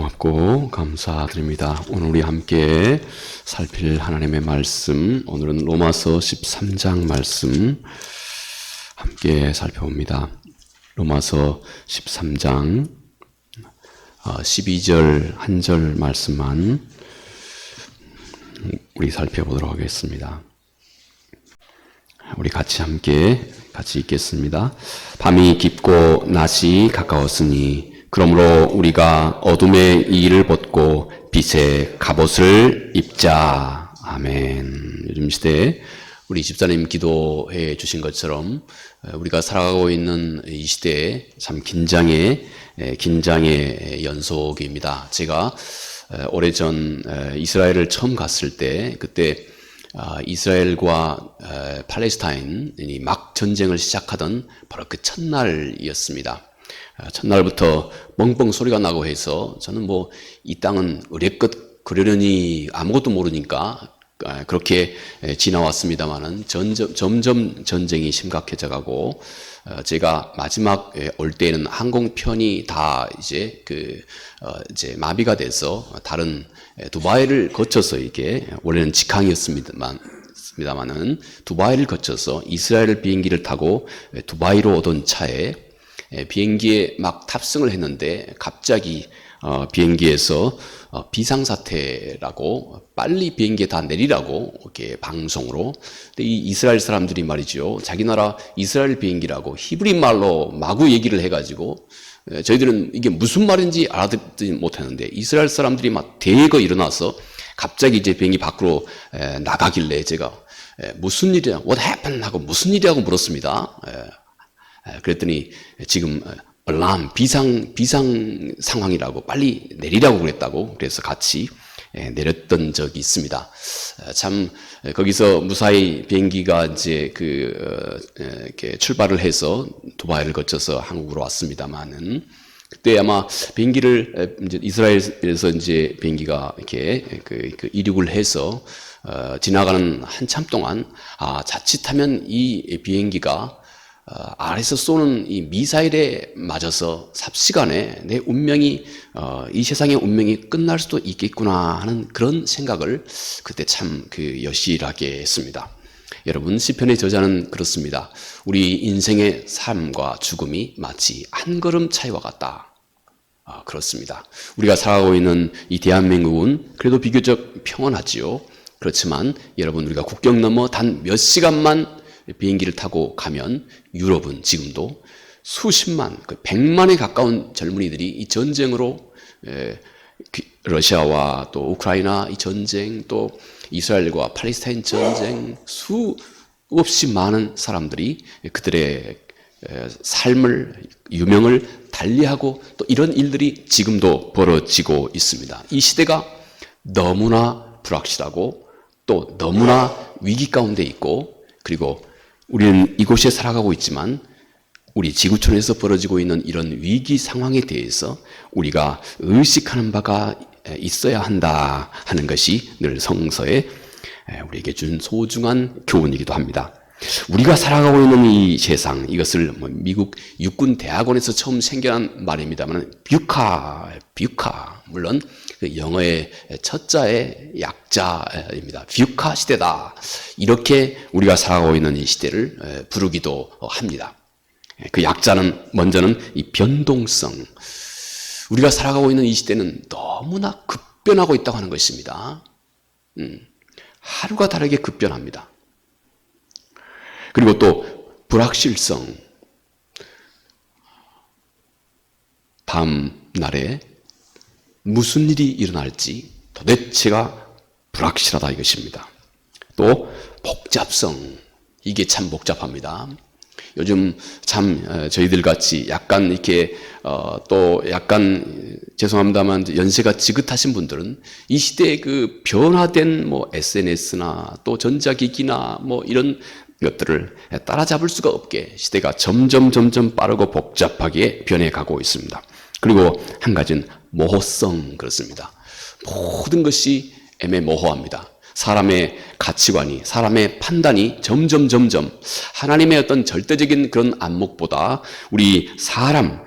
고맙고 감사드립니다. 오늘 우리 함께 살필 하나님의 말씀, 오늘은 로마서 13장 말씀 함께 살펴봅니다. 로마서 13장 12절 한 절 말씀만 우리 살펴보도록 하겠습니다. 우리 함께 읽겠습니다. 밤이 깊고 낮이 가까웠으니 그러므로 우리가 어둠의 이의를 벗고 빛의 갑옷을 입자. 아멘. 요즘 시대에 우리 집사님 기도해 주신 것처럼 우리가 살아가고 있는 이 시대에 참 긴장의 연속입니다. 제가 오래전 이스라엘을 처음 갔을 때 그때 이스라엘과 팔레스타인이 막 전쟁을 시작하던 바로 그 첫날이었습니다. 첫날부터 멍멍 소리가 나고 해서 저는 이 땅은 의례껏 그러려니 아무것도 모르니까 그렇게 지나왔습니다만은 점점 전쟁이 심각해져 가고 제가 마지막 올 때에는 항공편이 다 이제 마비가 돼서 다른 두바이를 거쳐서 이게 원래는 직항이었습니다만은 두바이를 거쳐서 이스라엘 비행기를 타고 두바이로 오던 차에 비행기에 막 탑승을 했는데 갑자기 비행기에서 비상사태라고 빨리 비행기에 다 내리라고 이렇게 방송으로. 근데 이 이스라엘 사람들이 말이죠, 자기 나라 이스라엘 비행기라고 히브리 말로 마구 얘기를 해가지고 저희들은 이게 무슨 말인지 알아듣지 못했는데 이스라엘 사람들이 막 대거 일어나서 갑자기 이제 비행기 밖으로 나가길래 제가 무슨 일이야, what happened 하고 무슨 일이라고 물었습니다. 그랬더니 지금 알람 비상 상황이라고 빨리 내리라고 그랬다고. 그래서 같이 내렸던 적이 있습니다. 참 거기서 무사히 비행기가 이제 이렇게 출발을 해서 두바이를 거쳐서 한국으로 왔습니다만은 그때 아마 비행기를 이제 이스라엘에서 이제 비행기가 이렇게 이륙을 해서 지나가는 한참 동안 자칫하면 이 비행기가 아래서 쏘는 이 미사일에 맞아서 삽시간에 내 운명이 이 세상의 운명이 끝날 수도 있겠구나 하는 그런 생각을 그때 참 여실하게 했습니다. 여러분, 시편의 저자는 그렇습니다. 우리 인생의 삶과 죽음이 마치 한 걸음 차이와 같다. 그렇습니다. 우리가 살아가고 있는 이 대한민국은 그래도 비교적 평온하지요. 그렇지만 여러분, 우리가 국경 넘어 단 몇 시간만 비행기를 타고 가면 유럽은 지금도 수십만, 100만에 가까운 젊은이들이 이 전쟁으로 러시아와 또 우크라이나 이 전쟁, 또 이스라엘과 팔레스타인 전쟁, 수없이 많은 사람들이 그들의 삶을, 유명을 달리하고 또 이런 일들이 지금도 벌어지고 있습니다. 이 시대가 너무나 불확실하고 또 너무나 위기 가운데 있고, 그리고 우리는 이곳에 살아가고 있지만 우리 지구촌에서 벌어지고 있는 이런 위기 상황에 대해서 우리가 의식하는 바가 있어야 한다 하는 것이 늘 성서에 우리에게 준 소중한 교훈이기도 합니다. 우리가 살아가고 있는 이 세상, 이것을 미국 육군 대학원에서 처음 생겨난 말입니다만 뷰카, 물론 영어의 첫자의 약자입니다. 뷰카 시대다, 이렇게 우리가 살아가고 있는 이 시대를 부르기도 합니다. 그 약자는 먼저는 이 변동성, 우리가 살아가고 있는 이 시대는 너무나 급변하고 있다고 하는 것입니다. 하루가 다르게 급변합니다. 그리고 또 불확실성, 다음 날에 무슨 일이 일어날지 도대체가 불확실하다 이것입니다. 또 복잡성, 이게 참 복잡합니다. 요즘 참 저희들 같이 약간 이렇게 또 약간 죄송합니다만 연세가 지긋하신 분들은 이 시대의 그 변화된 SNS나 또 전자기기나 이런 것들을 따라잡을 수가 없게 시대가 점점 빠르고 복잡하게 변해가고 있습니다. 그리고 한 가지는 모호성, 그렇습니다. 모든 것이 애매모호합니다. 사람의 가치관이, 사람의 판단이 점점 하나님의 어떤 절대적인 그런 안목보다 우리 사람의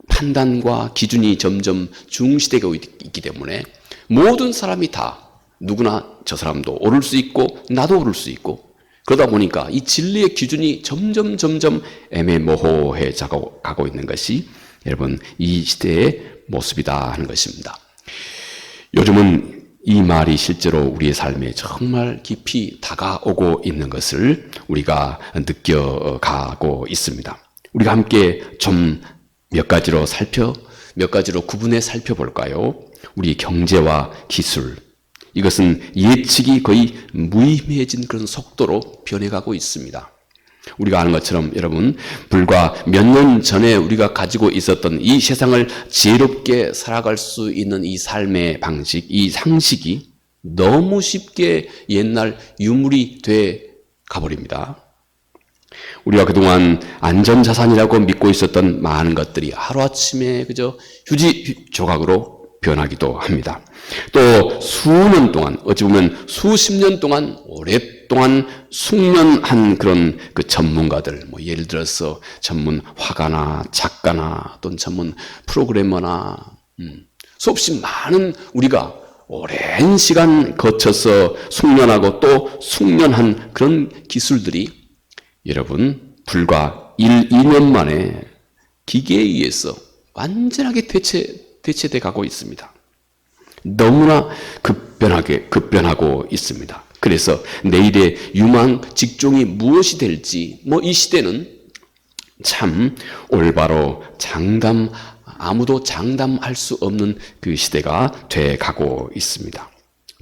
판단과 기준이 점점 중시되고 있기 때문에 모든 사람이 다 누구나 저 사람도 오를 수 있고 나도 오를 수 있고 그러다 보니까 이 진리의 기준이 점점 애매모호해 가고 있는 것이 여러분 이 시대의 모습이다 하는 것입니다. 요즘은 이 말이 실제로 우리의 삶에 정말 깊이 다가오고 있는 것을 우리가 느껴가고 있습니다. 우리가 함께 좀 몇 가지로 구분해 살펴볼까요? 우리 경제와 기술, 이것은 예측이 거의 무의미해진 그런 속도로 변해가고 있습니다. 우리가 아는 것처럼 여러분, 불과 몇 년 전에 우리가 가지고 있었던 이 세상을 지혜롭게 살아갈 수 있는 이 삶의 방식, 이 상식이 너무 쉽게 옛날 유물이 돼 가버립니다. 우리가 그동안 안전자산이라고 믿고 있었던 많은 것들이 하루아침에 그저 휴지 조각으로 변하기도 합니다. 또 수년 동안, 어찌 보면 수십 년 동안 오랫동안 숙련한 그런 그 전문가들, 뭐 예를 들어서 전문 화가나 작가나 또는 전문 프로그래머나 수없이 많은 우리가 오랜 시간 거쳐서 숙련하고 또 숙련한 그런 기술들이 여러분 불과 1, 2년 만에 기계에 의해서 완전하게 대체돼 가고 있습니다. 너무나 급변하고 있습니다. 그래서 내일의 유망 직종이 무엇이 될지 이 시대는 참 올바로 아무도 장담할 수 없는 그 시대가 돼 가고 있습니다.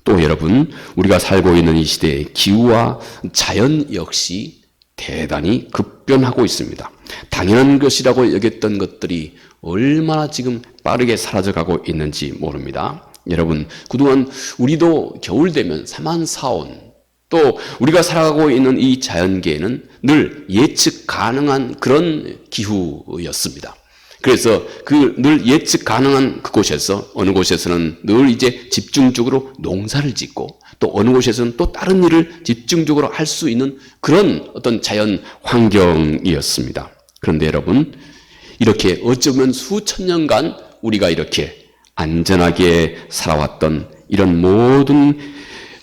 또 여러분 우리가 살고 있는 이 시대의 기후와 자연 역시 대단히 급변하고 있습니다. 당연한 것이라고 여겼던 것들이 얼마나 지금 빠르게 사라져가고 있는지 모릅니다. 여러분 그동안 우리도 겨울 되면 사만사온 또 우리가 살아가고 있는 이 자연계에는 늘 예측 가능한 그런 기후였습니다. 그래서 그 늘 예측 가능한 그곳에서 어느 곳에서는 늘 이제 집중적으로 농사를 짓고 또 어느 곳에서는 또 다른 일을 집중적으로 할 수 있는 그런 어떤 자연 환경이었습니다. 그런데 여러분 이렇게 어쩌면 수천 년간 우리가 이렇게 안전하게 살아왔던 이런 모든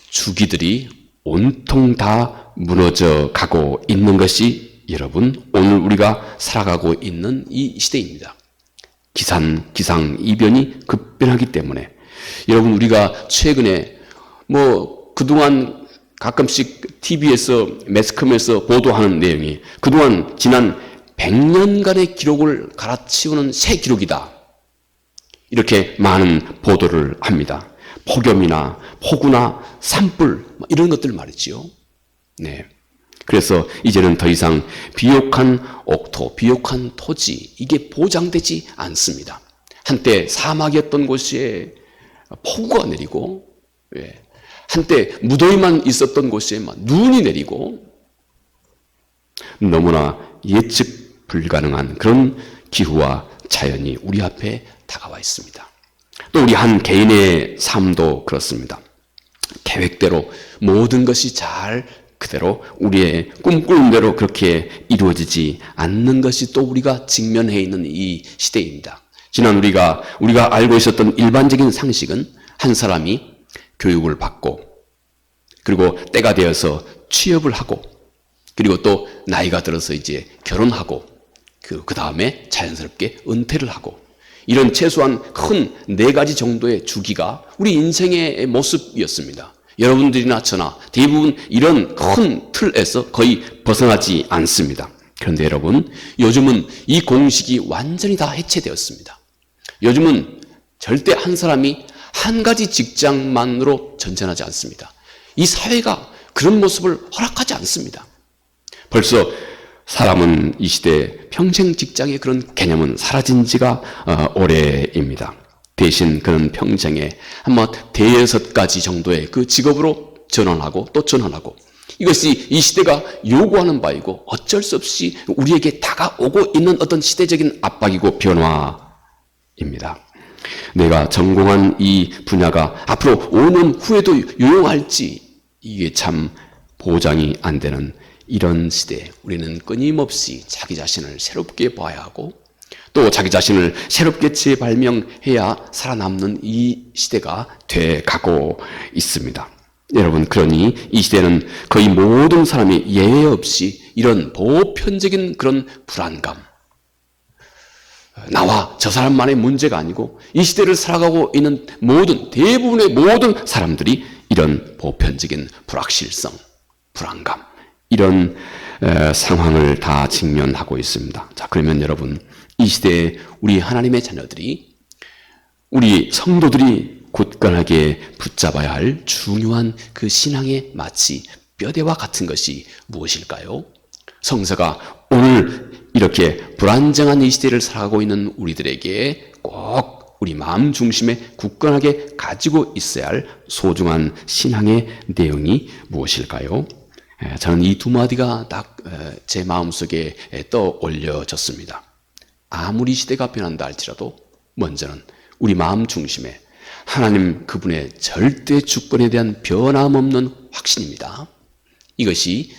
주기들이 온통 다 무너져 가고 있는 것이 여러분 오늘 우리가 살아가고 있는 이 시대입니다. 기상이변이 급변하기 때문에 여러분 우리가 최근에 그동안 가끔씩 TV에서 매스컴에서 보도하는 내용이 그동안 지난 100년간의 기록을 갈아치우는 새 기록이다. 이렇게 많은 보도를 합니다. 폭염이나 폭우나 산불 이런 것들 말이지요. 네. 그래서 이제는 더 이상 비옥한 옥토, 비옥한 토지 이게 보장되지 않습니다. 한때 사막이었던 곳에 폭우가 내리고 한때 무더위만 있었던 곳에 눈이 내리고 너무나 예측 불가능한 그런 기후와 자연이 우리 앞에 다가와 있습니다. 또 우리 한 개인의 삶도 그렇습니다. 계획대로 모든 것이 잘 그대로 우리의 꿈꾸는 대로 그렇게 이루어지지 않는 것이 또 우리가 직면해 있는 이 시대입니다. 지난 우리가 알고 있었던 일반적인 상식은 한 사람이 교육을 받고 그리고 때가 되어서 취업을 하고 그리고 또 나이가 들어서 이제 결혼하고 그 다음에 자연스럽게 은퇴를 하고 이런 최소한 큰 4가지 정도의 주기가 우리 인생의 모습이었습니다. 여러분들이나 저나 대부분 이런 큰 틀에서 거의 벗어나지 않습니다. 그런데 여러분 요즘은 이 공식이 완전히 다 해체되었습니다. 요즘은 절대 한 사람이 한 가지 직장만으로 전전하지 않습니다. 이 사회가 그런 모습을 허락하지 않습니다. 벌써 사람은 이 시대 평생 직장의 그런 개념은 사라진 지가 오래입니다. 대신 그는 평생에 한 5-6가지 정도의 그 직업으로 전환하고 또 전환하고 이것이 이 시대가 요구하는 바이고 어쩔 수 없이 우리에게 다가오고 있는 어떤 시대적인 압박이고 변화입니다. 내가 전공한 이 분야가 앞으로 5년 후에도 유용할지 이게 참 보장이 안 되는 이런 시대에 우리는 끊임없이 자기 자신을 새롭게 봐야 하고 또 자기 자신을 새롭게 재발명해야 살아남는 이 시대가 돼 가고 있습니다. 여러분, 그러니 이 시대는 거의 모든 사람이 예외 없이 이런 보편적인 그런 불안감, 나와 저 사람만의 문제가 아니고 이 시대를 살아가고 있는 대부분의 모든 사람들이 이런 보편적인 불확실성, 불안감, 이런 상황을 다 직면하고 있습니다. 자, 그러면 여러분, 이 시대에 우리 하나님의 자녀들이, 우리 성도들이 굳건하게 붙잡아야 할 중요한 그 신앙의 마치 뼈대와 같은 것이 무엇일까요? 성서가 오늘 이렇게 불안정한 이 시대를 살아가고 있는 우리들에게 꼭 우리 마음 중심에 굳건하게 가지고 있어야 할 소중한 신앙의 내용이 무엇일까요? 저는 이 두 마디가 딱 제 마음속에 떠올려졌습니다. 아무리 시대가 변한다 할지라도 먼저는 우리 마음 중심에 하나님 그분의 절대 주권에 대한 변함없는 확신입니다. 이것이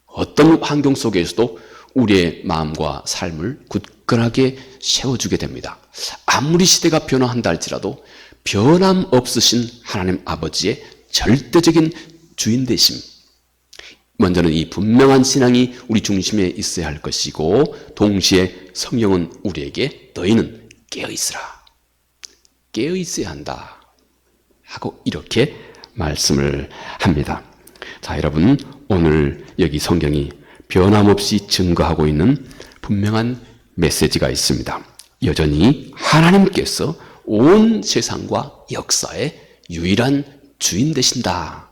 어떤 환경 속에서도 우리의 마음과 삶을 굳건하게 세워주게 됩니다. 아무리 시대가 변화한다 할지라도 변함없으신 하나님 아버지의 절대적인 주인 되심, 먼저는 이 분명한 신앙이 우리 중심에 있어야 할 것이고, 동시에 성경은 우리에게 너희는 깨어있으라, 깨어있어야 한다 하고 이렇게 말씀을 합니다. 자, 여러분, 오늘 여기 성경이 변함없이 증거하고 있는 분명한 메시지가 있습니다. 여전히 하나님께서 온 세상과 역사의 유일한 주인 되신다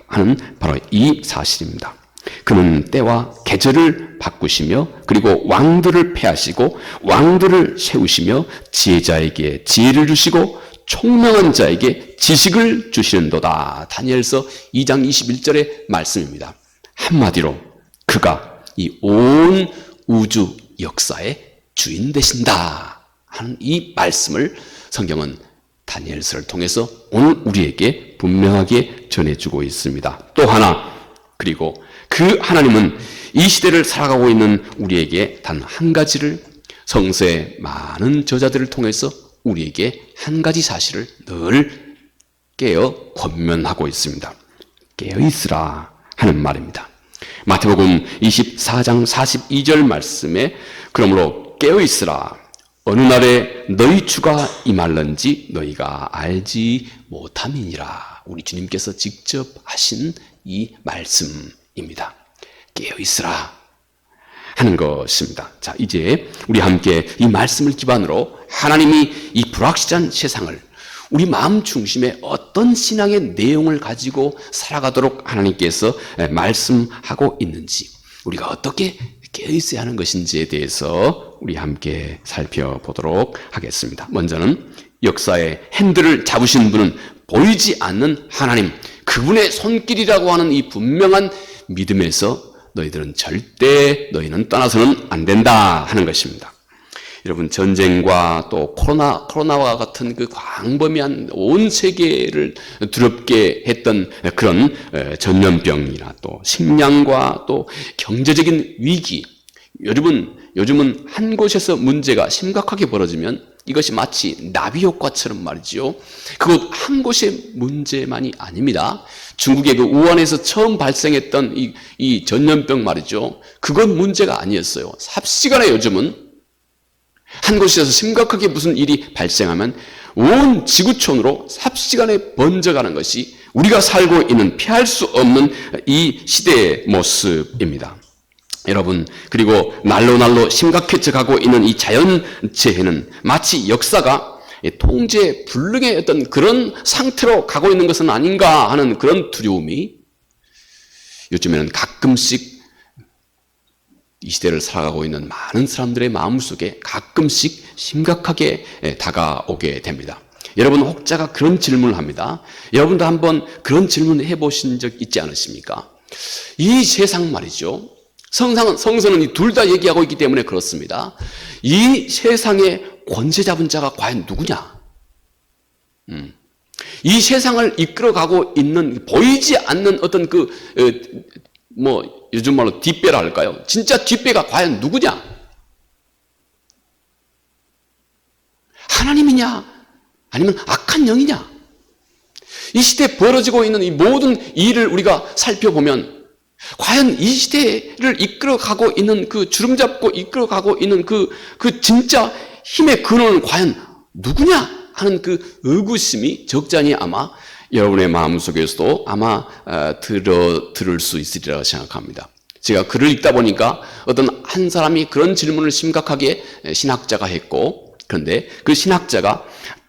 하는 바로 이 사실입니다. 그는 때와 계절을 바꾸시며, 그리고 왕들을 패하시고 왕들을 세우시며, 지혜자에게 지혜를 주시고 총명한 자에게 지식을 주시는도다. 다니엘서 2장 21절의 말씀입니다. 한마디로 그가 이 온 우주 역사의 주인 되신다 하는 이 말씀을 성경은 다니엘서를 통해서 오늘 우리에게 분명하게 전해주고 있습니다. 또 하나, 그리고 그 하나님은 이 시대를 살아가고 있는 우리에게 단 한 가지를, 성서의 많은 저자들을 통해서 우리에게 한 가지 사실을 늘 깨어 권면하고 있습니다. 깨어있으라 하는 말입니다. 마태복음 24장 42절 말씀에 그러므로 깨어있으라, 어느 날에 너희 주가 임할런지 너희가 알지 못함이니라. 우리 주님께서 직접 하신 이 말씀입니다. 깨어있으라 하는 것입니다. 자, 이제 우리 함께 이 말씀을 기반으로 하나님이 이 불확실한 세상을 우리 마음 중심에 어떤 신앙의 내용을 가지고 살아가도록 하나님께서 말씀하고 있는지, 우리가 어떻게 깨어있어야 하는 것인지에 대해서 우리 함께 살펴보도록 하겠습니다. 먼저는 역사의 핸들을 잡으신 분은 보이지 않는 하나님, 그분의 손길이라고 하는 이 분명한 믿음에서 너희들은 절대 너희는 떠나서는 안 된다 하는 것입니다. 여러분, 전쟁과 또 코로나와 같은 그 광범위한 온 세계를 두렵게 했던 그런 전염병이나 또 식량과 또 경제적인 위기, 요즘은 한 곳에서 문제가 심각하게 벌어지면 이것이 마치 나비 효과처럼 말이죠. 그것 한 곳의 문제만이 아닙니다. 중국의 그 우한에서 처음 발생했던 이 전염병 말이죠. 그건 문제가 아니었어요. 삽시간에 요즘은 한 곳에서 심각하게 무슨 일이 발생하면 온 지구촌으로 삽시간에 번져가는 것이 우리가 살고 있는 피할 수 없는 이 시대의 모습입니다. 여러분, 그리고 날로 심각해져 가고 있는 이 자연재해는 마치 역사가 통제 불능의 어떤 그런 상태로 가고 있는 것은 아닌가 하는 그런 두려움이 요즘에는 가끔씩 이 시대를 살아가고 있는 많은 사람들의 마음속에 가끔씩 심각하게 다가오게 됩니다. 여러분, 혹자가 그런 질문을 합니다. 여러분도 한번 그런 질문을 해보신 적 있지 않으십니까? 이 세상 말이죠. 성서는 이 둘 다 얘기하고 있기 때문에 그렇습니다. 이 세상의 권세 잡은 자가 과연 누구냐? 이 세상을 이끌어가고 있는 보이지 않는 어떤 요즘 말로 뒷배라 할까요? 진짜 뒷배가 과연 누구냐? 하나님이냐 아니면 악한 영이냐? 이 시대에 벌어지고 있는 이 모든 일을 우리가 살펴보면 과연 이 시대를 이끌어가고 있는 그 주름 잡고 이끌어가고 있는 그 진짜 힘의 근원은 과연 누구냐 하는 그 의구심이 적잖이 아마 여러분의 마음속에서도 아마 들을 수 있으리라 생각합니다. 제가 글을 읽다 보니까 어떤 한 사람이 그런 질문을 심각하게 신학자가 했고, 그런데 그 신학자가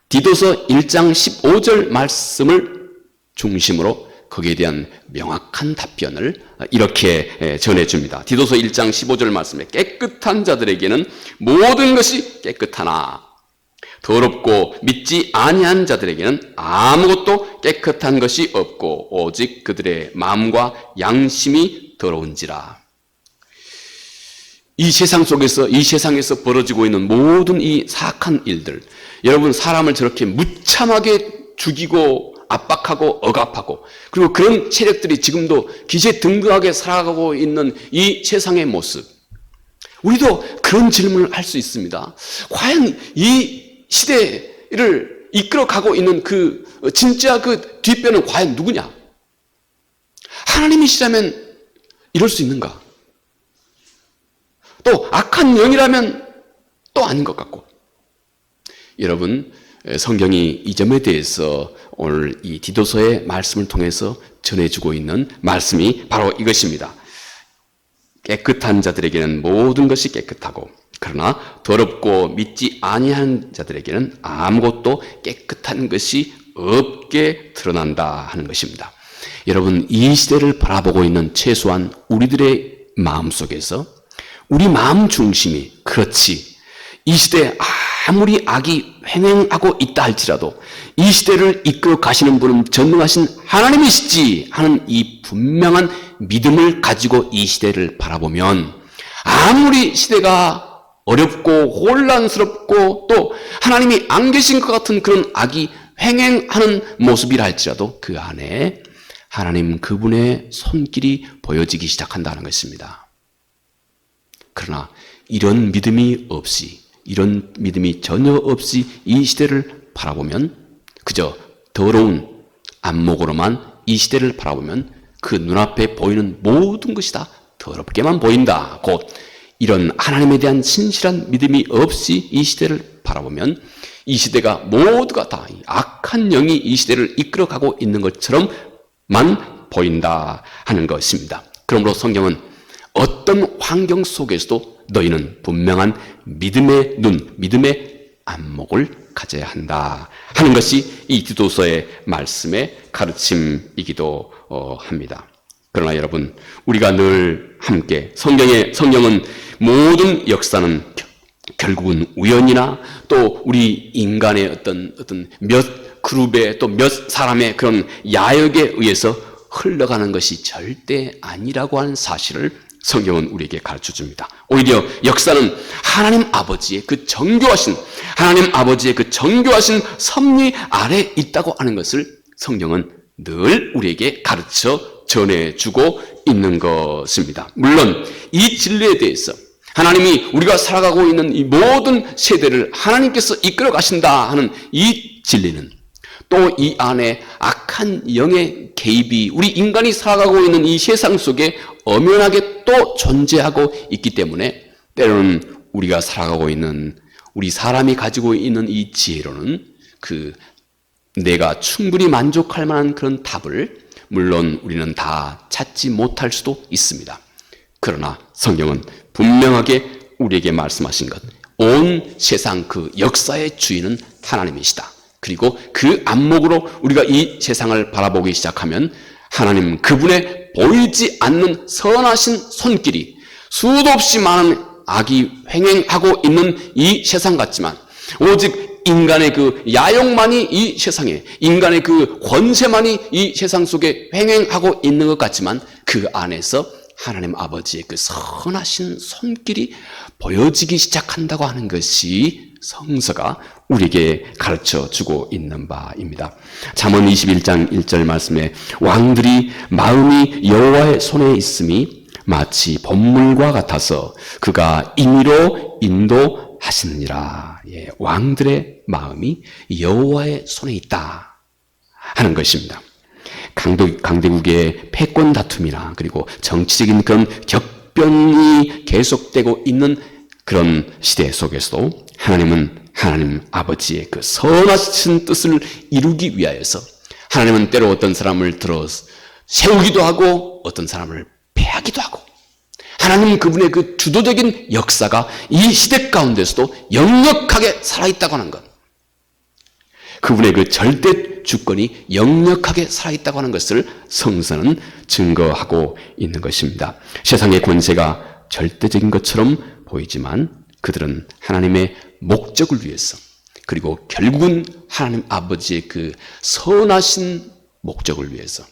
디도서 1장 15절 말씀을 중심으로 거기에 대한 명확한 답변을 이렇게 전해줍니다. 디도서 1장 15절 말씀에 깨끗한 자들에게는 모든 것이 깨끗하나 더럽고 믿지 아니한 자들에게는 아무것도 깨끗한 것이 없고 오직 그들의 마음과 양심이 더러운지라. 이 세상 속에서, 이 세상에서 벌어지고 있는 모든 이 사악한 일들, 여러분 사람을 저렇게 무참하게 죽이고 압박하고 억압하고, 그리고 그런 세력들이 지금도 기세등등하게 살아가고 있는 이 세상의 모습, 우리도 그런 질문을 할 수 있습니다. 과연 이 시대를 이끌어가고 있는 그 진짜 그 뒷배는 과연 누구냐? 하나님이시라면 이럴 수 있는가? 또 악한 영이라면 또 아닌 것 같고. 여러분, 성경이 이 점에 대해서 오늘 이 디도서의 말씀을 통해서 전해주고 있는 말씀이 바로 이것입니다. 깨끗한 자들에게는 모든 것이 깨끗하고 그러나 더럽고 믿지 아니한 자들에게는 아무것도 깨끗한 것이 없게 드러난다 하는 것입니다. 여러분, 이 시대를 바라보고 있는 최소한 우리들의 마음속에서 우리 마음 중심이, 그렇지, 이 시대에 아무리 악이 횡행하고 있다 할지라도 이 시대를 이끌어 가시는 분은 전능하신 하나님이시지 하는 이 분명한 믿음을 가지고 이 시대를 바라보면, 아무리 시대가 어렵고 혼란스럽고 또 하나님이 안 계신 것 같은 그런 악이 횡행하는 모습이라 할지라도 그 안에 하나님 그분의 손길이 보여지기 시작한다는 것입니다. 그러나 이런 믿음이 없이, 이런 믿음이 전혀 없이 이 시대를 바라보면, 그저 더러운 안목으로만 이 시대를 바라보면 그 눈앞에 보이는 모든 것이 다 더럽게만 보인다. 곧 이런 하나님에 대한 신실한 믿음이 없이 이 시대를 바라보면 이 시대가 모두가 다 악한 영이 이 시대를 이끌어가고 있는 것처럼만 보인다 하는 것입니다. 그러므로 성경은 어떤 환경 속에서도 너희는 분명한 믿음의 눈, 믿음의 안목을 가져야 한다 하는 것이 이 디도서의 말씀의 가르침이기도 합니다. 그러나 여러분, 우리가 늘 함께 성경은 모든 역사는 결국은 우연이나 또 우리 인간의 어떤 몇 그룹의 또 몇 사람의 그런 야욕에 의해서 흘러가는 것이 절대 아니라고 하는 사실을 성경은 우리에게 가르쳐 줍니다. 오히려 역사는 하나님 아버지의 그 정교하신, 하나님 아버지의 그 정교하신 섭리 아래 있다고 하는 것을 성경은 늘 우리에게 가르쳐 전해주고 있는 것입니다. 물론 이 진리에 대해서 하나님이 우리가 살아가고 있는 이 모든 세대를 하나님께서 이끌어 가신다 하는 이 진리는 또 이 안에 악한 영의 개입이 우리 인간이 살아가고 있는 이 세상 속에 엄연하게 또 존재하고 있기 때문에 때로는 우리가 살아가고 있는, 우리 사람이 가지고 있는 이 지혜로는 그 내가 충분히 만족할 만한 그런 답을 물론 우리는 다 찾지 못할 수도 있습니다. 그러나 성경은 분명하게 우리에게 말씀하신 것, 온 세상 그 역사의 주인은 하나님이시다. 그리고 그 안목으로 우리가 이 세상을 바라보기 시작하면 하나님 그분의 보이지 않는 선하신 손길이 수도 없이 많은 악이 횡행하고 있는 이 세상 같지만 오직 인간의 그 야욕만이 이 세상에, 인간의 그 권세만이 이 세상 속에 횡행하고 있는 것 같지만 그 안에서 하나님 아버지의 그 선하신 손길이 보여지기 시작한다고 하는 것이 성서가 우리에게 가르쳐주고 있는 바입니다. 잠언 21장 1절 말씀에 왕들이 마음이 여호와의 손에 있음이 마치 봄물과 같아서 그가 임의로 인도하시느니라 하시느니라. 예, 왕들의 마음이 여호와의 손에 있다 하는 것입니다. 강대국의 패권 다툼이나 그리고 정치적인 그런 격변이 계속되고 있는 그런 시대 속에서도 하나님은 하나님 아버지의 그 선하신 뜻을 이루기 위하여서 하나님은 때로 어떤 사람을 들어 세우기도 하고 어떤 사람을 패하기도 하고 하나님 그분의 그 주도적인 역사가 이 시대 가운데서도 역력하게 살아있다고 하는 것, 그분의 그 절대 주권이 역력하게 살아있다고 하는 것을 성서는 증거하고 있는 것입니다. 세상의 권세가 절대적인 것처럼 보이지만 그들은 하나님의 목적을 위해서 그리고 결국은 하나님 아버지의 그 선하신 목적을 위해서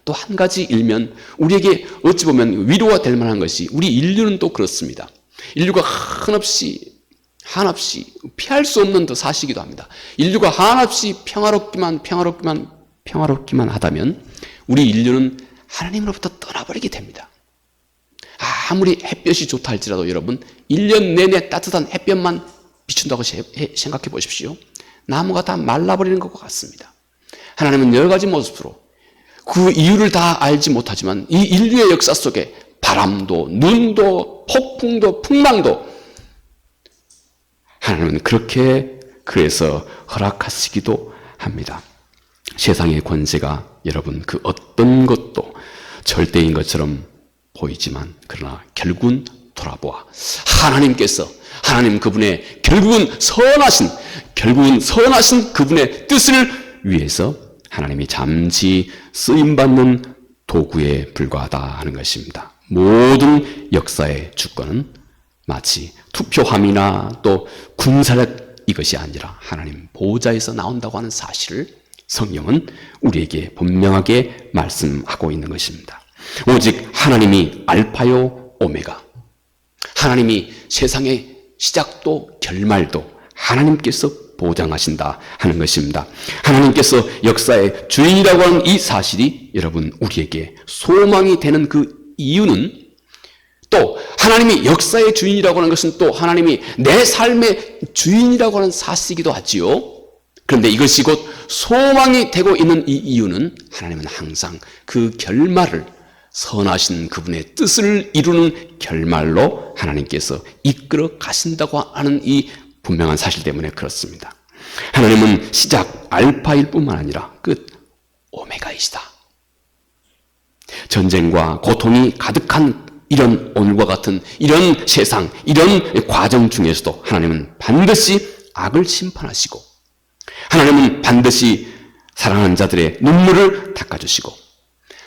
또 한 가지 일면 우리에게 어찌 보면 위로가 될 만한 것이 우리 인류는 또 그렇습니다. 인류가 한없이 피할 수 없는 또 사실이기도 합니다. 인류가 한없이 평화롭기만 하다면 우리 인류는 하나님으로부터 떠나버리게 됩니다. 아무리 햇볕이 좋다 할지라도 여러분 1년 내내 따뜻한 햇볕만 비춘다고 생각해 보십시오. 나무가 다 말라버리는 것과 같습니다. 하나님은 여러 가지 모습으로 그 이유를 다 알지 못하지만 이 인류의 역사 속에 바람도 눈도 폭풍도 풍망도 하나님은 그렇게 그래서 허락하시기도 합니다. 세상의 권세가 여러분 그 어떤 것도 절대인 것처럼 보이지만 그러나 결국은 돌아보아 하나님 그분의 결국은 선하신 그분의 뜻을 위해서 하나님이 잠시 쓰임받는 도구에 불과하다 하는 것입니다. 모든 역사의 주권은 마치 투표함이나 또 군사력 이것이 아니라 하나님 보좌에서 나온다고 하는 사실을 성경은 우리에게 분명하게 말씀하고 있는 것입니다. 오직 하나님이 알파요 오메가, 하나님이 세상의 시작도 결말도 하나님께서 보장하신다 하는 것입니다. 하나님께서 역사의 주인이라고 하는 이 사실이 여러분 우리에게 소망이 되는 그 이유는 또 하나님이 역사의 주인이라고 하는 것은 또 하나님이 내 삶의 주인이라고 하는 사실이기도 하지요. 그런데 이것이 곧 소망이 되고 있는 이 이유는 하나님은 항상 그 결말을 선하신 그분의 뜻을 이루는 결말로 하나님께서 이끌어 가신다고 하는 이 분명한 사실 때문에 그렇습니다. 하나님은 시작 알파일 뿐만 아니라 끝 오메가이시다. 전쟁과 고통이 가득한 이런 오늘과 같은 이런 세상, 이런 과정 중에서도 하나님은 반드시 악을 심판하시고 하나님은 반드시 사랑하는 자들의 눈물을 닦아주시고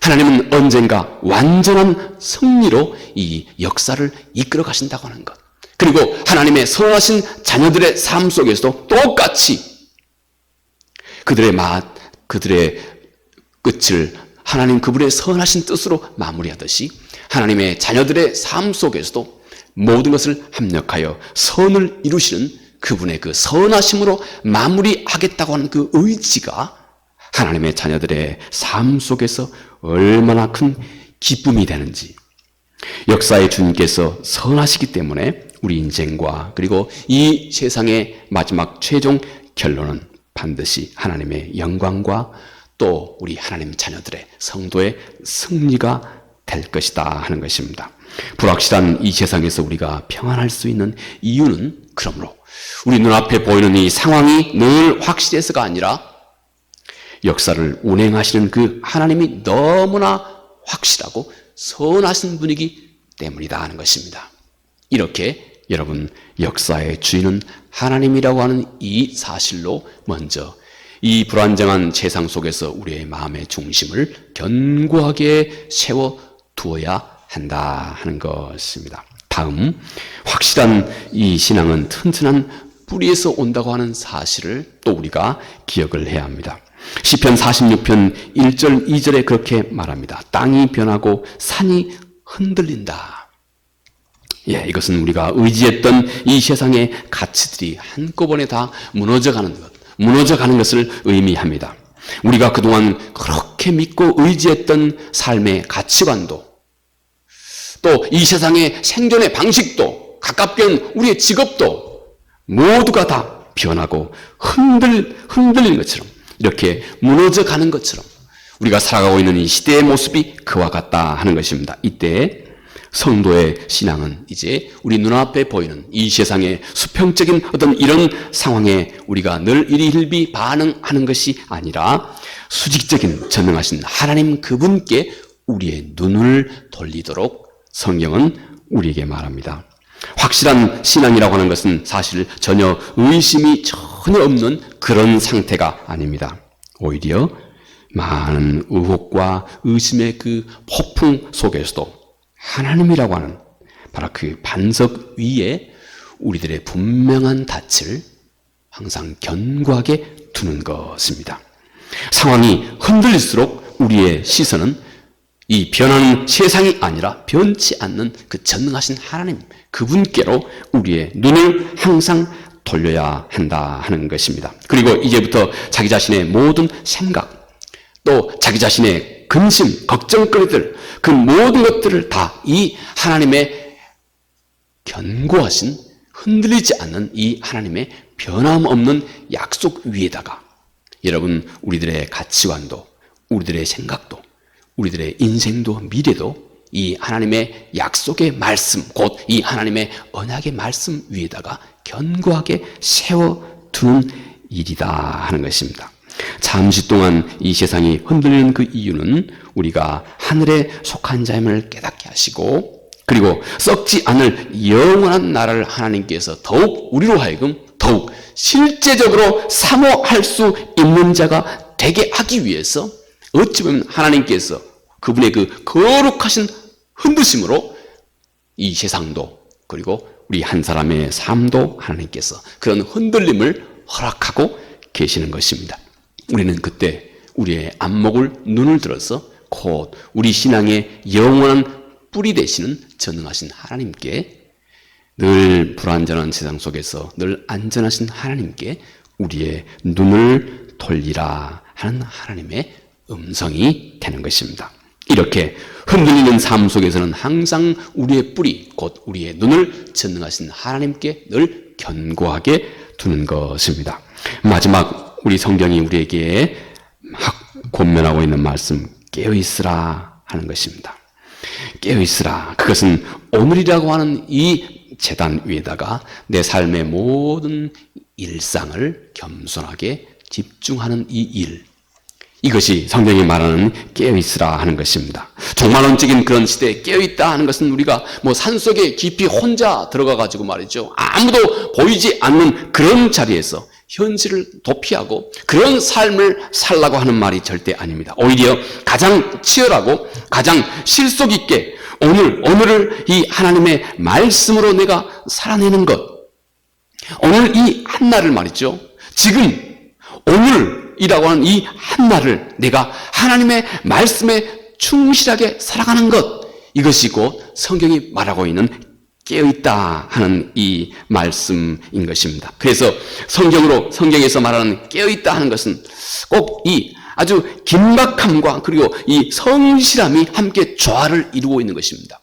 하나님은 언젠가 완전한 승리로 이 역사를 이끌어 가신다고 하는 것, 그리고 하나님의 선하신 자녀들의 삶 속에서도 똑같이 그들의 끝을 하나님 그분의 선하신 뜻으로 마무리하듯이 하나님의 자녀들의 삶 속에서도 모든 것을 합력하여 선을 이루시는 그분의 그 선하심으로 마무리하겠다고 하는 그 의지가 하나님의 자녀들의 삶 속에서 얼마나 큰 기쁨이 되는지, 역사의 주님께서 선하시기 때문에 우리 인생과 그리고 이 세상의 마지막 최종 결론은 반드시 하나님의 영광과 또 우리 하나님 자녀들의 성도의 승리가 될 것이다 하는 것입니다. 불확실한 이 세상에서 우리가 평안할 수 있는 이유는 그러므로 우리 눈앞에 보이는 이 상황이 늘 확실해서가 아니라 역사를 운행하시는 그 하나님이 너무나 확실하고 선하신 분이기 때문이다 하는 것입니다. 이렇게 여러분 역사의 주인은 하나님이라고 하는 이 사실로 먼저 이 불안정한 세상 속에서 우리의 마음의 중심을 견고하게 세워두어야 한다 하는 것입니다. 다음, 확실한 이 신앙은 튼튼한 뿌리에서 온다고 하는 사실을 또 우리가 기억을 해야 합니다. 시편 46편 1절 2절에 그렇게 말합니다. 땅이 변하고 산이 흔들린다. 이것은 우리가 의지했던 이 세상의 가치들이 한꺼번에 다 무너져가는 것을 의미합니다. 우리가 그동안 그렇게 믿고 의지했던 삶의 가치관도 또 이 세상의 생존의 방식도 가깝게는 우리의 직업도 모두가 다 변하고 흔들리는 것처럼, 이렇게 무너져 가는 것처럼 우리가 살아가고 있는 이 시대의 모습이 그와 같다 하는 것입니다. 이때 성도의 신앙은 이제 우리 눈앞에 보이는 이 세상의 수평적인 어떤 이런 상황에 우리가 늘 일희일비 반응하는 것이 아니라 수직적인 전능하신 하나님 그분께 우리의 눈을 돌리도록 성경은 우리에게 말합니다. 확실한 신앙이라고 하는 것은 사실 전혀 의심이 전혀 없는 그런 상태가 아닙니다. 오히려 많은 의혹과 의심의 그 폭풍 속에서도 하나님이라고 하는 바로 그 반석 위에 우리들의 분명한 닻을 항상 견고하게 두는 것입니다. 상황이 흔들릴수록 우리의 시선은 이 변하는 세상이 아니라 변치 않는 그 전능하신 하나님 그분께로 우리의 눈을 항상 돌려야 한다 하는 것입니다. 그리고 이제부터 자기 자신의 모든 생각, 또 자기 자신의 근심, 걱정거리들, 그 모든 것들을 다 이 하나님의 견고하신 흔들리지 않는 이 하나님의 변함없는 약속 위에다가 여러분 우리들의 가치관도, 우리들의 생각도, 우리들의 인생도 미래도 이 하나님의 약속의 말씀, 곧 이 하나님의 언약의 말씀 위에다가 견고하게 세워두는 일이다 하는 것입니다. 잠시 동안 이 세상이 흔들리는 그 이유는 우리가 하늘에 속한 자임을 깨닫게 하시고, 그리고 썩지 않을 영원한 나라를 하나님께서 더욱 우리로 하여금 더욱 실제적으로 사모할 수 있는 자가 되게 하기 위해서 어찌 보면 하나님께서 그분의 그 거룩하신 흔드심으로 이 세상도 그리고 우리 한 사람의 삶도 하나님께서 그런 흔들림을 허락하고 계시는 것입니다. 우리는 그때 우리의 안목을 눈을 들어서 곧 우리 신앙의 영원한 뿌리 되시는 전능하신 하나님께, 늘 불안전한 세상 속에서 늘 안전하신 하나님께 우리의 눈을 돌리라 하는 하나님의 음성이 되는 것입니다. 이렇게 흔들리는 삶 속에서는 항상 우리의 뿌리, 곧 우리의 눈을 전능하신 하나님께 늘 견고하게 두는 것입니다. 마지막 우리 성경이 우리에게 막 권면하고 있는 말씀, 깨어있으라 하는 것입니다. 깨어있으라. 그것은 오늘이라고 하는 이 제단 위에다가 내 삶의 모든 일상을 겸손하게 집중하는 이 일, 이것이 성경이 말하는 깨어있으라 하는 것입니다. 종말론적인 그런 시대에 깨어있다 하는 것은 우리가 뭐 산속에 깊이 혼자 들어가가지고 말이죠, 아무도 보이지 않는 그런 자리에서 현실을 도피하고 그런 삶을 살라고 하는 말이 절대 아닙니다. 오히려 가장 치열하고 가장 실속 있게 오늘을 이 하나님의 말씀으로 내가 살아내는 것, 오늘 이 한날을 말이죠, 지금 오늘이라고 하는 이 한날을 내가 하나님의 말씀에 충실하게 살아가는 것, 이것이 곧 성경이 말하고 있는 깨어있다 하는 이 말씀인 것입니다. 그래서 성경에서 말하는 깨어있다 하는 것은 꼭 이 아주 긴박함과 그리고 이 성실함이 함께 조화를 이루고 있는 것입니다.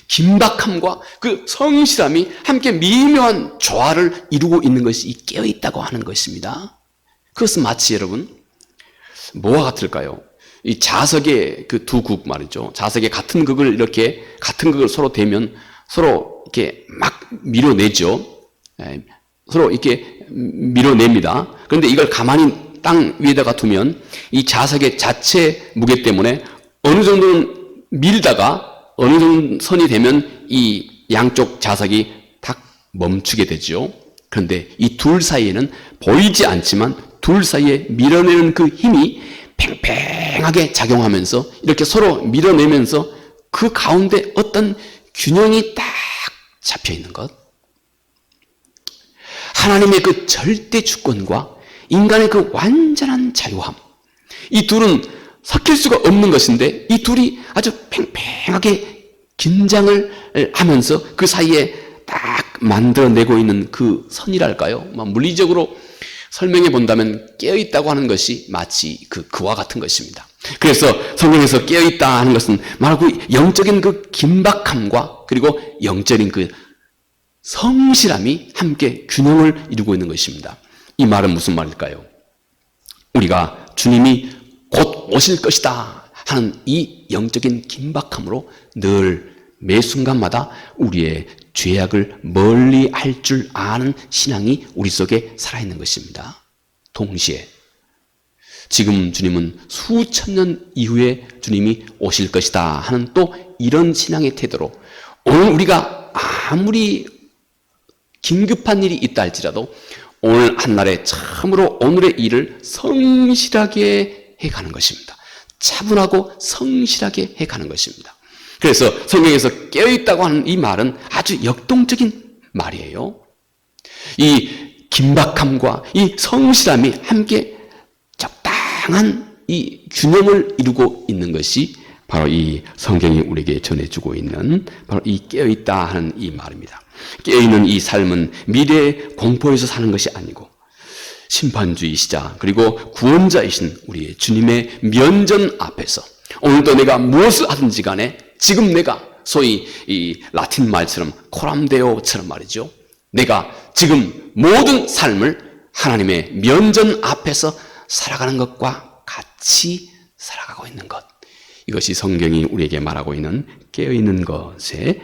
긴박함과 그 성실함이 함께 미묘한 조화를 이루고 있는 것이 이 깨어있다고 하는 것입니다. 그것은 마치 여러분 뭐와 같을까요? 이 자석의 그 두 극 말이죠. 자석의 같은 극을 서로 대면 서로 이렇게 막 밀어내죠. 서로 이렇게 밀어냅니다. 그런데 이걸 가만히 땅 위에다가 두면 이 자석의 자체 무게 때문에 어느 정도는 밀다가 어느 정도 선이 되면 이 양쪽 자석이 딱 멈추게 되죠. 그런데 이 둘 사이에는 보이지 않지만 둘 사이에 밀어내는 그 힘이 팽팽하게 작용하면서 이렇게 서로 밀어내면서 그 가운데 어떤 균형이 딱 잡혀 있는 것. 하나님의 그 절대 주권과 인간의 그 완전한 자유함. 이 둘은 섞일 수가 없는 것인데 이 둘이 아주 팽팽하게 긴장을 하면서 그 사이에 딱 만들어내고 있는 그 선이랄까요? 물리적으로 설명해 본다면 깨어있다고 하는 것이 마치 그와 같은 것입니다. 그래서 성경에서 깨어있다 하는 것은 바로 그 영적인 그 긴박함과 그리고 영적인 그 성실함이 함께 균형을 이루고 있는 것입니다. 이 말은 무슨 말일까요? 우리가 주님이 곧 오실 것이다 하는 이 영적인 긴박함으로 늘 매 순간마다 우리의 죄악을 멀리 할 줄 아는 신앙이 우리 속에 살아있는 것입니다. 동시에 지금 주님은 수천 년 이후에 주님이 오실 것이다 하는 또 이런 신앙의 태도로 오늘 우리가 아무리 긴급한 일이 있다 할지라도 오늘 한날에 참으로 오늘의 일을 성실하게 해가는 것입니다. 차분하고 성실하게 해가는 것입니다. 그래서 성경에서 깨어있다고 하는 이 말은 아주 역동적인 말이에요. 이 긴박함과 이 성실함이 함께 적당한 이 균형을 이루고 있는 것이 바로 이 성경이 우리에게 전해주고 있는 바로 이 깨어있다 하는 이 말입니다. 깨어있는 이 삶은 미래의 공포에서 사는 것이 아니고 심판주이시자 그리고 구원자이신 우리 주님의 면전 앞에서 오늘도 내가 무엇을 하든지 간에 지금 내가 소위 이 라틴 말처럼 코람데오처럼 말이죠. 내가 지금 모든 삶을 하나님의 면전 앞에서 살아가는 것과 같이 살아가고 있는 것. 이것이 성경이 우리에게 말하고 있는 깨어있는 것의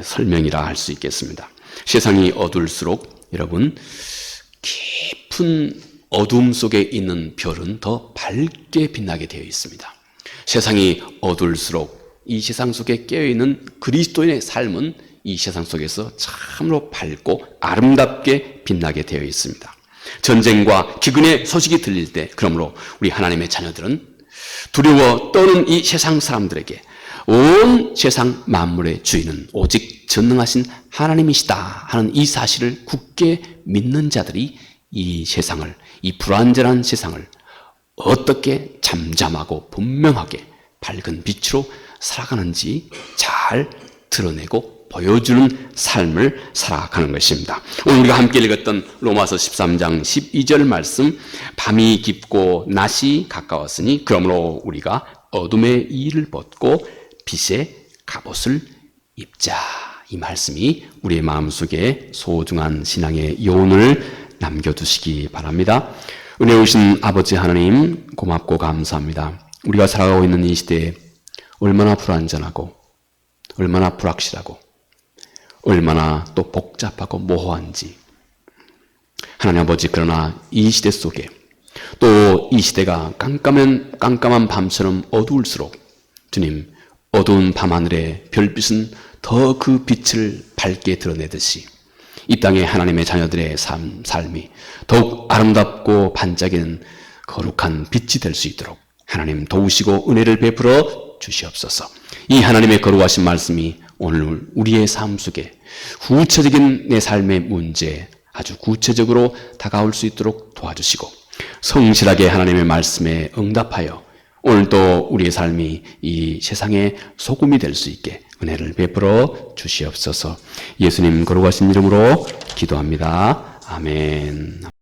설명이라 할 수 있겠습니다. 세상이 어두울수록 여러분 깊은 어둠 속에 있는 별은 더 밝게 빛나게 되어 있습니다. 세상이 어두울수록 이 세상 속에 깨어있는 그리스도인의 삶은 이 세상 속에서 참으로 밝고 아름답게 빛나게 되어 있습니다. 전쟁과 기근의 소식이 들릴 때 그러므로 우리 하나님의 자녀들은 두려워 떠는 이 세상 사람들에게 온 세상 만물의 주인은 오직 전능하신 하나님이시다 하는 이 사실을 굳게 믿는 자들이 이 세상을, 이 불완전한 세상을 어떻게 잠잠하고 분명하게 밝은 빛으로 살아가는지 잘 드러내고 보여주는 삶을 살아가는 것입니다. 오늘 우리가 함께 읽었던 로마서 13장 12절 말씀, 밤이 깊고 낮이 가까웠으니 그러므로 우리가 어둠의 이를 벗고 빛의 갑옷을 입자. 이 말씀이 우리의 마음속에 소중한 신앙의 요운을 남겨두시기 바랍니다. 은혜우신 아버지 하나님 고맙고 감사합니다. 우리가 살아가고 있는 이 시대에 얼마나 불안전하고 얼마나 불확실하고 얼마나 또 복잡하고 모호한지 하나님 아버지, 그러나 이 시대 속에 또 이 시대가 깜깜한 밤처럼 어두울수록 주님, 어두운 밤하늘의 별빛은 더 그 빛을 밝게 드러내듯이 이 땅의 하나님의 자녀들의 삶이 더욱 아름답고 반짝이는 거룩한 빛이 될 수 있도록 하나님 도우시고 은혜를 베풀어 주시옵소서. 이 하나님의 거룩하신 말씀이 오늘 우리의 삶 속에 구체적인 내 삶의 문제에 아주 구체적으로 다가올 수 있도록 도와주시고 성실하게 하나님의 말씀에 응답하여 오늘도 우리의 삶이 이 세상의 소금이 될 수 있게 은혜를 베풀어 주시옵소서. 예수님 거룩하신 이름으로 기도합니다. 아멘.